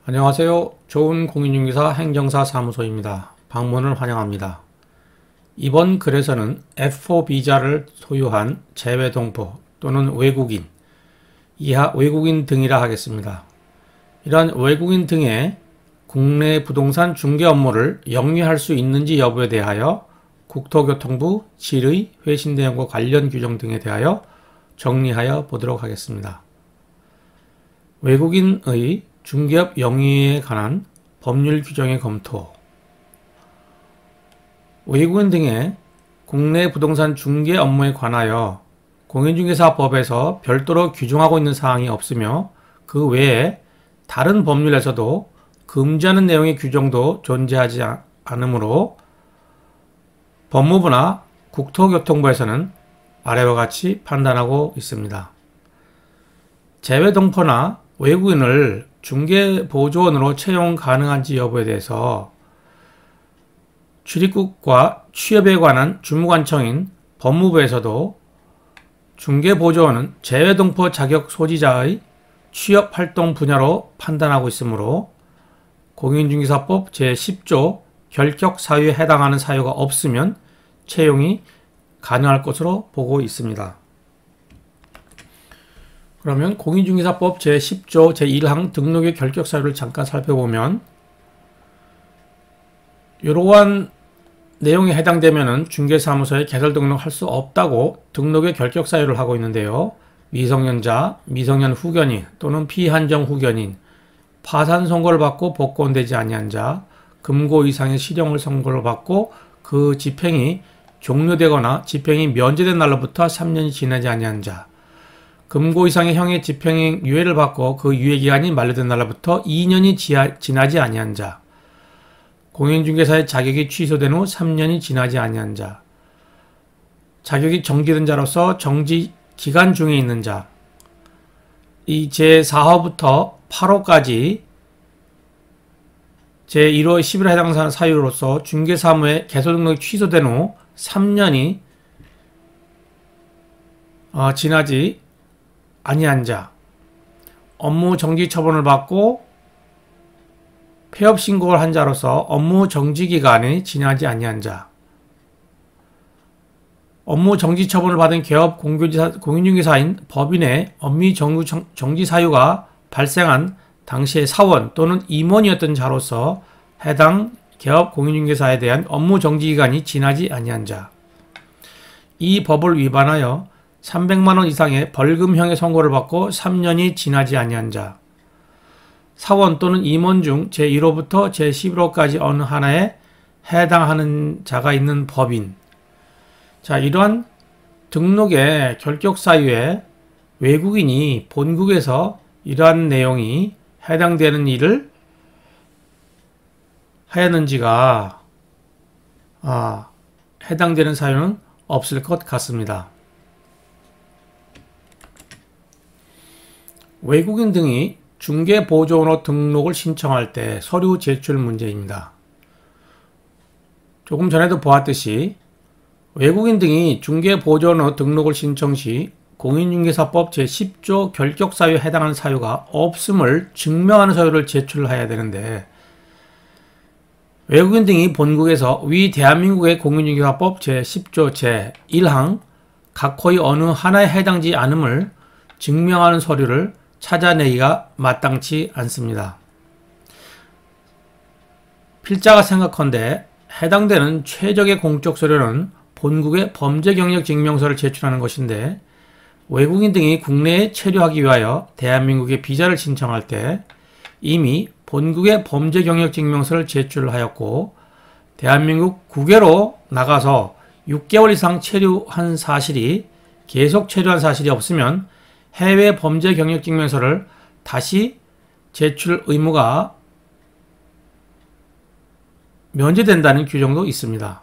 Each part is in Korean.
안녕하세요. 좋은 공인중개사 행정사 사무소입니다. 방문을 환영합니다. 이번 글에서는 F4 비자를 소유한 재외동포 또는 외국인, 이하 외국인 등이라 하겠습니다. 이러한 외국인 등의 국내 부동산 중개 업무를 영위할 수 있는지 여부에 대하여 국토교통부 질의 회신대행과 관련 규정 등에 대하여 정리하여 보도록 하겠습니다. 외국인의 중개업 영위에 관한 법률 규정의 검토. 외국인 등의 국내 부동산 중개 업무에 관하여 공인중개사법에서 별도로 규정하고 있는 사항이 없으며 그 외에 다른 법률에서도 금지하는 내용의 규정도 존재하지 않으므로 법무부나 국토교통부에서는 아래와 같이 판단하고 있습니다. 재외동포나 외국인을 중개보조원으로 채용 가능한지 여부에 대해서 출입국과 취업에 관한 주무관청인 법무부에서도 중개보조원은 재외동포 자격 소지자의 취업활동 분야로 판단하고 있으므로 공인중개사법 제10조 결격사유에 해당하는 사유가 없으면 채용이 가능할 것으로 보고 있습니다. 그러면 공인중개사법 제10조 제1항 등록의 결격 사유를 잠깐 살펴보면 이러한 내용에 해당되면 중개사무소에 개설 등록할 수 없다고 등록의 결격 사유를 하고 있는데요. 미성년자, 미성년 후견인 또는 피한정 후견인, 파산 선고를 받고 복권되지 아니한 자, 금고 이상의 실형을 선고를 받고 그 집행이 종료되거나 집행이 면제된 날로부터 3년이 지나지 아니한 자, 금고 이상의 형의 집행 유예를 받고 그 유예기간이 만료된 날로부터 2년이 지나지 아니한 자, 공인중개사의 자격이 취소된 후 3년이 지나지 아니한 자, 자격이 정지된 자로서 정지 기간 중에 있는 자, 이 제4호부터 8호까지 제1호 11호 해당 사유로서 중개사무의 개설 등록이 취소된 후 3년이 지나지 아니한 자, 업무 정지 처분을 받고 폐업 신고를 한 자로서 업무 정지 기간이 지나지 아니한 자, 업무 정지 처분을 받은 개업 공인중개사인 법인의 업무 정지 사유가 발생한 당시의 사원 또는 임원이었던 자로서 해당 개업 공인중개사에 대한 업무 정지 기간이 지나지 아니한 자, 이 법을 위반하여 300만 원 이상의 벌금형의 선고를 받고 3년이 지나지 아니한 자, 사원 또는 임원 중 제1호부터 제11호까지 어느 하나에 해당하는 자가 있는 법인. 자, 이러한 등록의 결격 사유에 외국인이 본국에서 이러한 내용이 해당되는 일을 하였는지가 해당되는 사유는 없을 것 같습니다. 외국인 등이 중개보조원으로 등록을 신청할 때 서류 제출 문제입니다. 조금 전에도 보았듯이 외국인 등이 중개보조원으로 등록을 신청 시 공인중개사법 제10조 결격사유에 해당하는 사유가 없음을 증명하는 서류를 제출해야 되는데 외국인 등이 본국에서 위 대한민국의 공인중개사법 제10조 제1항 각호의 어느 하나에 해당지 않음을 증명하는 서류를 찾아내기가 마땅치 않습니다. 필자가 생각컨대 해당되는 최적의 공적 서류는 본국의 범죄 경력 증명서를 제출하는 것인데 외국인 등이 국내에 체류하기 위하여 대한민국에 비자를 신청할 때 이미 본국의 범죄 경력 증명서를 제출하였고 대한민국 국외로 나가서 6개월 이상 체류한 사실이 계속 체류한 사실이 없으면 해외 범죄 경력 증명서를 다시 제출 의무가 면제된다는 규정도 있습니다.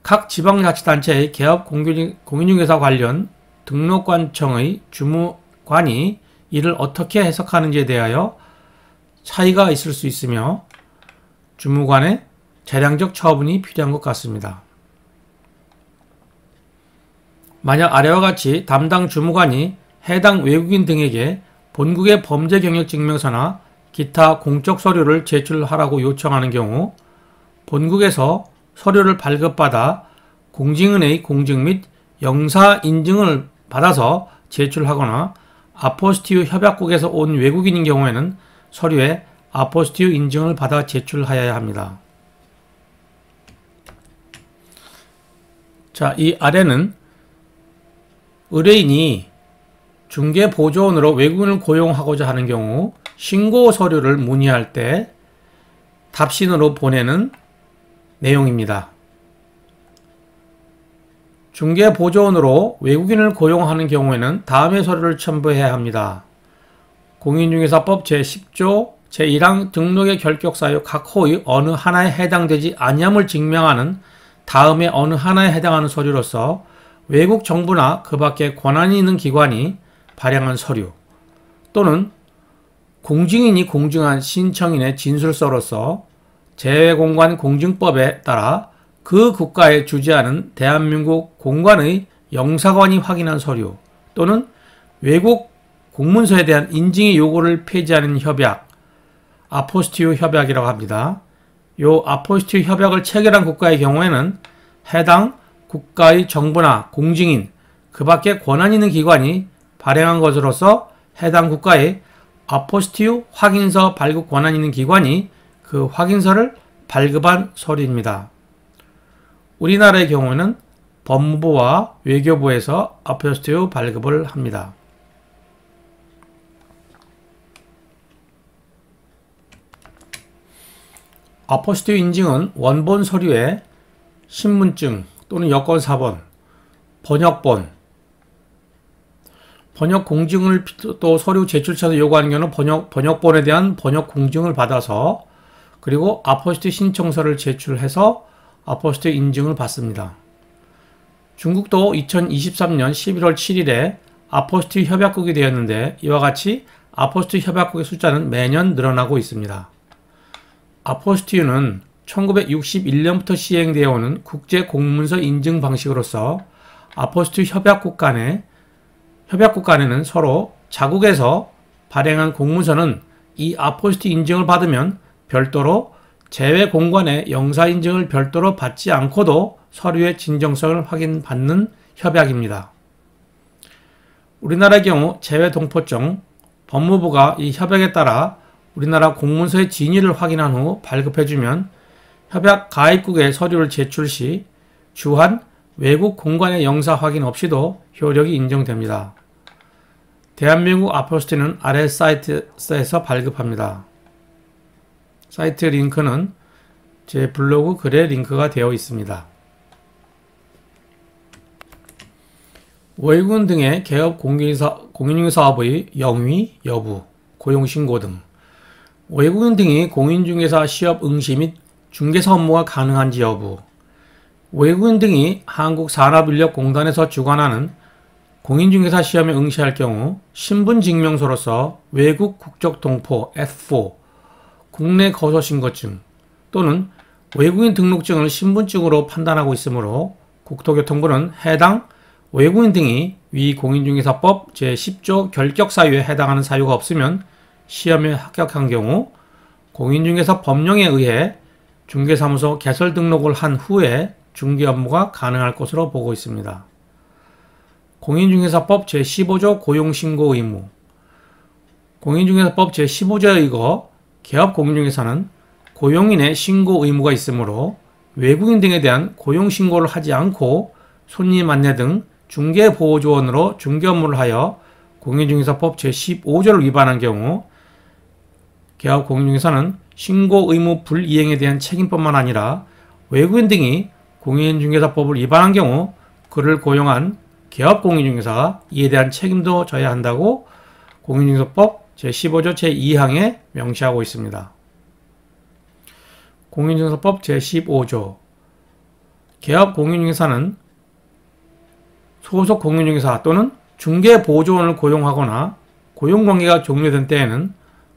각 지방자치단체의 개업 공인중개사 관련 등록관청의 주무관이 이를 어떻게 해석하는지에 대하여 차이가 있을 수 있으며 주무관의 재량적 처분이 필요한 것 같습니다. 만약 아래와 같이 담당 주무관이 해당 외국인 등에게 본국의 범죄 경력 증명서나 기타 공적 서류를 제출하라고 요청하는 경우 본국에서 서류를 발급받아 공직인의 공직 및 영사 인증을 받아서 제출하거나 아포스티유 협약국에서 온 외국인인 경우에는 서류에 아포스티유 인증을 받아 제출하여야 합니다. 자, 이 아래는 의뢰인이 중개보조원으로 외국인을 고용하고자 하는 경우 신고 서류를 문의할 때 답신으로 보내는 내용입니다. 중개보조원으로 외국인을 고용하는 경우에는 다음의 서류를 첨부해야 합니다. 공인중개사법 제10조 제1항 등록의 결격사유 각 호의 어느 하나에 해당되지 아니함을 증명하는 다음의 어느 하나에 해당하는 서류로서 외국 정부나 그 밖에 권한이 있는 기관이 발행한 서류 또는 공증인이 공증한 신청인의 진술서로서 재외공관 공증법에 따라 그 국가에 주재하는 대한민국 공관의 영사관이 확인한 서류 또는 외국 공문서에 대한 인증의 요구를 폐지하는 협약, 아포스티유 협약이라고 합니다. 요 아포스티유 협약을 체결한 국가의 경우에는 해당 국가의 정부나 공증인, 그 밖에 권한 있는 기관이 발행한 것으로서 해당 국가의 아포스티유 확인서 발급 권한 있는 기관이 그 확인서를 발급한 서류입니다. 우리나라의 경우는 법무부와 외교부에서 아포스티유 발급을 합니다. 아포스티유 인증은 원본 서류에 신분증 또는 여권 4번, 번역본, 번역 공증을 또 서류 제출처에서 요구하는 경우는 번역본에 대한 번역 공증을 받아서 그리고 아포스티유 신청서를 제출해서 아포스티유 인증을 받습니다. 중국도 2023년 11월 7일에 아포스티유 협약국이 되었는데 이와 같이 아포스티유 협약국의 숫자는 매년 늘어나고 있습니다. 아포스티유는 1961년부터 시행되어 오는 국제 공문서 인증 방식으로서 아포스티유 협약국 간에는 서로 자국에서 발행한 공문서는 이 아포스티유 인증을 받으면 별도로 제외 공관의 영사 인증을 별도로 받지 않고도 서류의 진정성을 확인받는 협약입니다. 우리나라의 경우 제외 동포증, 법무부가 이 협약에 따라 우리나라 공문서의 진위를 확인한 후 발급해주면 협약 가입국에 서류를 제출 시 주한 외국 공관의 영사 확인 없이도 효력이 인정됩니다. 대한민국 아포스티유는 아래 사이트에서 발급합니다. 사이트 링크는 제 블로그 글에 링크가 되어 있습니다. 외국인 등의 개업 공인중개사업의 영위, 여부, 고용신고 등 외국인 등이 공인중개사 시업 응시 및 중개사 업무가 가능한지 여부, 외국인 등이 한국산업인력공단에서 주관하는 공인중개사 시험에 응시할 경우 신분증명서로서 외국 국적동포 F4, 국내 거소신고증 또는 외국인 등록증을 신분증으로 판단하고 있으므로 국토교통부는 해당 외국인 등이 위 공인중개사법 제10조 결격사유에 해당하는 사유가 없으면 시험에 합격한 경우 공인중개사 법령에 의해 중개사무소 개설 등록을 한 후에 중개 업무가 가능할 것으로 보고 있습니다. 공인중개사법 제15조 고용신고 의무 공인중개사법 제15조에 의거 개업 공인중개사는 고용인의 신고 의무가 있으므로 외국인 등에 대한 고용신고를 하지 않고 손님 안내 등 중개보조원으로 중개 업무를 하여 공인중개사법 제15조를 위반한 경우 개업 공인중개사는 신고 의무 불이행에 대한 책임뿐만 아니라 외국인 등이 공인중개사법을 위반한 경우 그를 고용한 개업 공인중개사가 이에 대한 책임도 져야 한다고 공인중개사법 제15조 제2항에 명시하고 있습니다. 공인중개사법 제15조 개업 공인중개사는 소속 공인중개사 또는 중개보조원을 고용하거나 고용관계가 종료된 때에는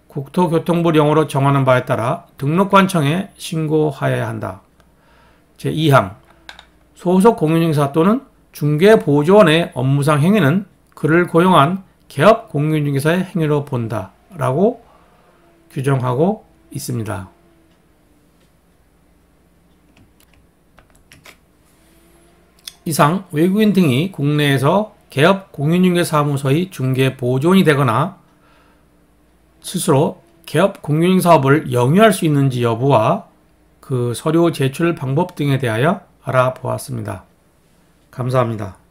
국토교통부령으로 정하는 바에 따라 등록관청에 신고하여야 한다. 제2항 소속 공인중개사 또는 중개보조원의 업무상 행위는 그를 고용한 개업 공인중개사의 행위로 본다 라고 규정하고 있습니다. 이상 외국인 등이 국내에서 개업 공인중개사무소의 중개 보조원이 되거나 스스로 개업 공인중개 사업을 영위할 수 있는지 여부와 그 서류 제출 방법 등에 대하여 알아보았습니다. 감사합니다.